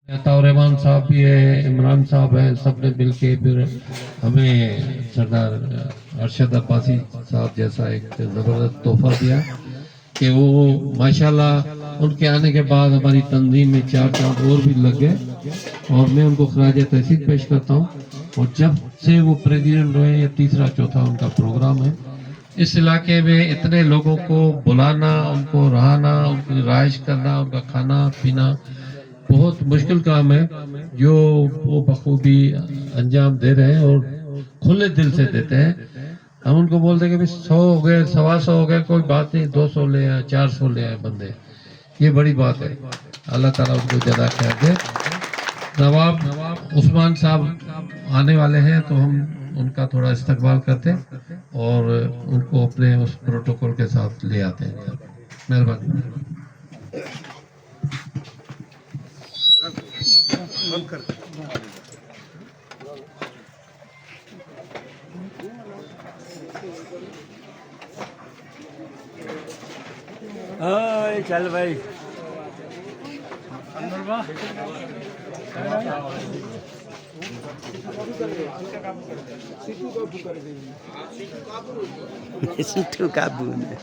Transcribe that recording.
तौरेमान साहब भी है, इमरान साहब है, सब ने मिल के फिर हमें सरदार अरशद अब्बासी साहब जैसा एक ज़बरदस्त तोहफा दिया कि वो माशाल्लाह उनके आने के बाद हमारी तंजीम में 4 चांद और भी लग गए और मैं उनको खराज तहसीन पेश करता हूँ। और जब से वो प्रेसिडेंट हुए, ये तीसरा चौथा उनका प्रोग्राम है। इस इलाके में इतने लोगों को बुलाना, उनको रहाना, उनकी रिहाइश करना, उनका खाना पीना बहुत मुश्किल काम है, जो वो बखूबी अंजाम दे रहे हैं और खुले दिल से देते हैं। हम उनको बोलते हैं कि भाई 100 हो गए, 125 हो गए, कोई बात नहीं, 200 ले आए, 400 ले आए बंदे, ये बड़ी बात है। अल्लाह ताला उनको जज़ा खैर दे। नवाब उस्मान साहब आने वाले हैं, तो हम उनका थोड़ा इस्तकबाल करते हैं और उनको अपने उस प्रोटोकॉल के साथ ले आते हैं। मेहरबानी। ओए चल भाई सिद्धू काबू में